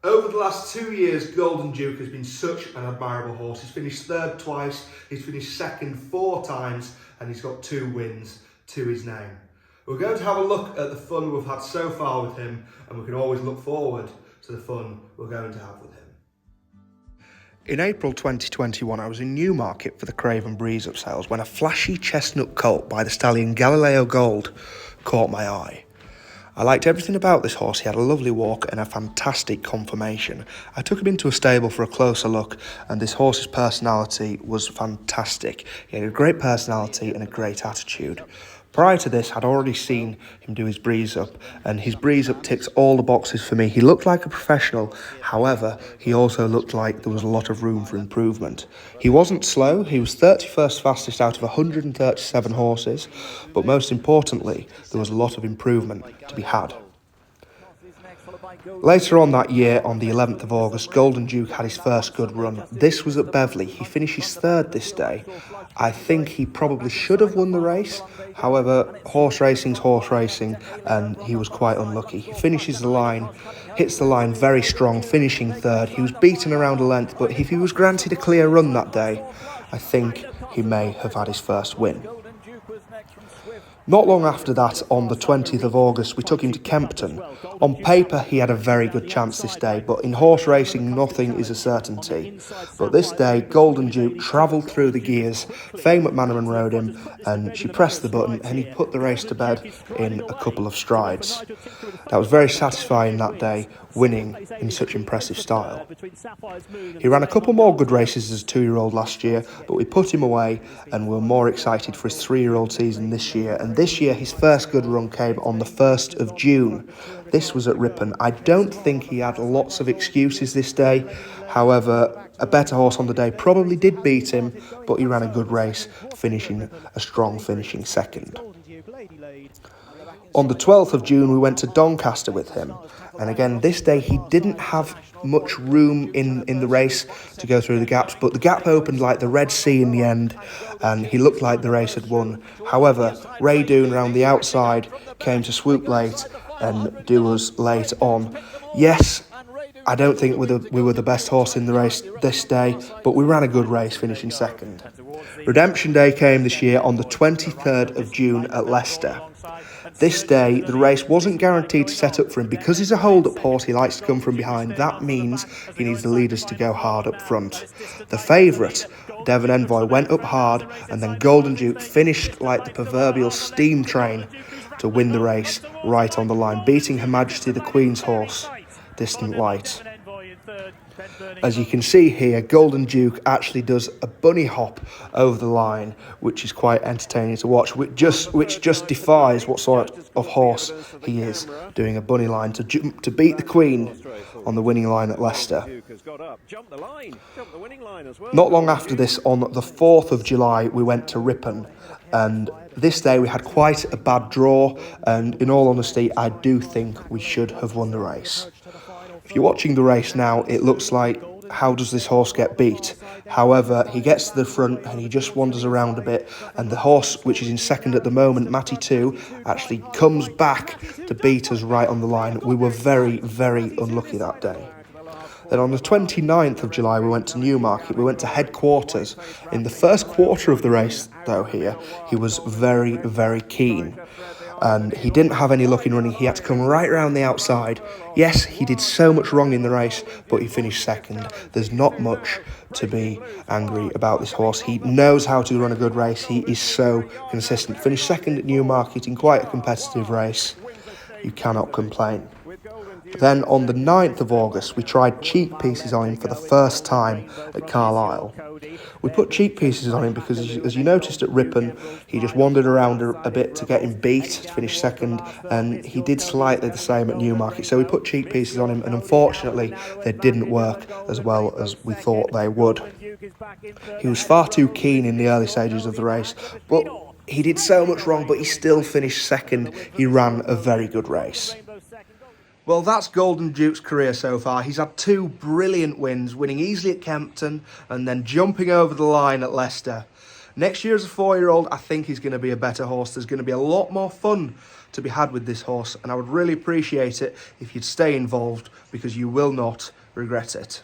Over the last 2 years, Golden Duke has been such an admirable horse. He's finished third twice, he's finished second 4 times, and he's got 2 wins to his name. We're going to have a look at the fun we've had so far with him, and we can always look forward to the fun we're going to have with him. In April 2021, I was in Newmarket for the Craven Breeze Up sales when a flashy chestnut colt by the stallion Galileo Gold caught my eye. I liked everything about this horse. He had a lovely walk and a fantastic conformation. I took him into a stable for a closer look, and this horse's personality was fantastic. He had a great personality and a great attitude. Prior to this, I'd already seen him do his breeze up, and his breeze up ticks all the boxes for me. He looked like a professional, however, he also looked like there was a lot of room for improvement. He wasn't slow, he was 31st fastest out of 137 horses, but most importantly, there was a lot of improvement to be had. Later on that year, on the 11th of August, Golden Duke had his first good run. This was at Beverley. He finishes third this day. I think he probably should have won the race. However, horse racing's horse racing, and he was quite unlucky. He finishes the line, hits the line very strong, finishing third. He was beaten around a length, but if he was granted a clear run that day, I think he may have had his first win. Not long after that, on the 20th of August, we took him to Kempton. On paper, he had a very good chance this day, but in horse racing, nothing is a certainty. But this day, Golden Duke travelled through the gears, Faye McManaman rode him, and she pressed the button, and he put the race to bed in a couple of strides. That was very satisfying that day, winning in such impressive style. He ran a couple more good races as a 2-year-old last year, but we put him away, and we're more excited for his 3-year-old season this year. And this year, his first good run came on the 1st of June. This was at Ripon. I don't think he had lots of excuses this day. However, a better horse on the day probably did beat him, but he ran a good race, finishing a strong finishing second. On the 12th of June, we went to Doncaster with him. And again, this day he didn't have much room in the race to go through the gaps, but the gap opened like the Red Sea in the end, and he looked like the race had won. However, Ray Doon round the outside came to swoop late and do us late on. Yes, I don't think we were the best horse in the race this day, but we ran a good race, finishing second. Redemption Day came this year on the 23rd of June at Leicester. This day, the race wasn't guaranteed to set up for him. Because he's a hold-up horse, he likes to come from behind. That means he needs the leaders to go hard up front. The favourite, Devon Envoy, went up hard, and then Golden Duke finished like the proverbial steam train to win the race right on the line, beating Her Majesty the Queen's horse, Distant Light. As you can see here, Golden Duke actually does a bunny hop over the line, which is quite entertaining to watch, which just defies what sort of horse he is, doing a bunny line to beat the Queen on the winning line at Leicester. Not long after this, on the 4th of July, we went to Ripon, and this day we had quite a bad draw, and in all honesty, I do think we should have won the race. If you're watching the race now, it looks like, how does this horse get beat? However, he gets to the front and he just wanders around a bit, and the horse, which is in second at the moment, Matty 2, actually comes back to beat us right on the line. We were very, very unlucky that day. Then on the 29th of July, we went to Newmarket. We went to Headquarters. In the first quarter of the race, though, here, he was very, very keen. And he didn't have any luck in running. He had to come right around the outside. Yes, he did so much wrong in the race, but he finished second. There's not much to be angry about this horse. He knows how to run a good race. He is so consistent. Finished second at Newmarket in quite a competitive race. You cannot complain. Then on the 9th of August, we tried cheek pieces on him for the first time at Carlisle. We put cheek pieces on him because, as you noticed at Ripon, he just wandered around a bit to get him beat, to finish second, and he did slightly the same at Newmarket. So we put cheek pieces on him, and unfortunately, they didn't work as well as we thought they would. He was far too keen in the early stages of the race, but he did so much wrong, but he still finished second. He ran a very good race. Well, that's Golden Duke's career so far. He's had 2 brilliant wins, winning easily at Kempton and then jumping over the line at Leicester. Next year as a 4-year-old, I think he's going to be a better horse. There's going to be a lot more fun to be had with this horse, and I would really appreciate it if you'd stay involved because you will not regret it.